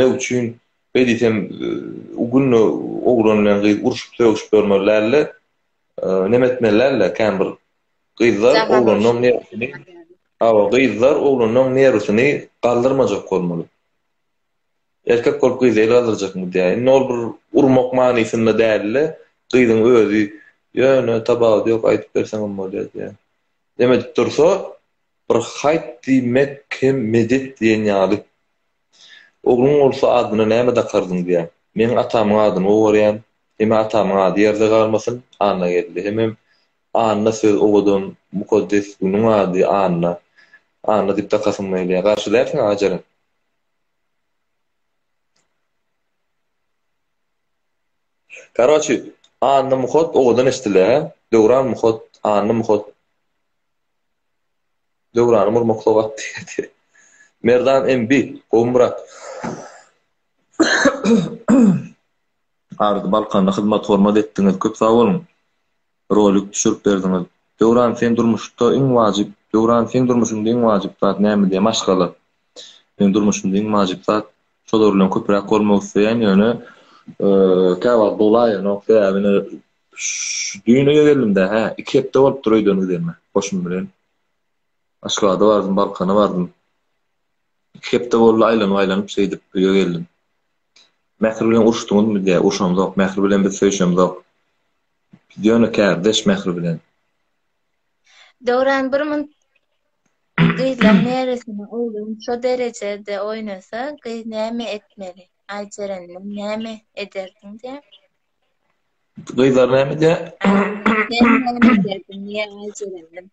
üçin beýditem ugünni oglan bilen gyz urşup sögüşüp görmelerle nemetmelerle kan bir gyzlar Zahar oglanyň olsun. neresini gyzlar oglanyň neresini galdyrmajak bolmaly. Erkek bolup gyzy galdyrjakmy diýär. Ol bir urmak manysynda dälle gyzyň özi ýöne tabagy ýok aýdyp berseň bolýar diýär. Demek dursa bir hayt diýmek hem medet diýen ýaly. Oglun bolsa adyna näme dakardyň diýär. Men atamyň adyny ogurýan, hem atamyň ady ýerde galmasyn, anna geldi. Hem anna söz ogudum, mukaddes günüň ady anna. Anna diýip takasym gelýär. Garşylaýarsyň ajara. Karaçy, anna muhot ogudan esdiler. Döwran muhot, anna muhot. Döwrany murmaklyk atdy. Merdan embi, Gomrat. Ardy Balkanda hyzmat hormat etdiňiz, köp sag bolun. Rolik düşürüp berdiňiz. Döwran sen durmuşda iň wajyp, döwran sen durmuşynda iň wajyp zat näme diýe maşgala. Men durmuşymda iň wajyp zat şolar bilen köpürek bolmak isleýän ýöne käwag dolaýy, nokta ýa-ni düýnege geldim-de, 2 hepde bolup durýdy onu diýme. Hoşum bilen. Aşgada bardym, Balkana bardym. 2 hepde boldy aýlanyp şeýdip ýöne geldim. Mähir bilen uruşdyňyzmy diýe, urşam zok, mähir bilen bir söýşem zok. Ýöne kärdeş mähir bilen. Döwran bir mın gyzlar neresini oglun şo derejede oýnasa, gyz näme etmeli? Aýjaranyn näme ederdiň diýär. Gyzlar näme diýär? Sen näme ederdin diýär aýjaranyn.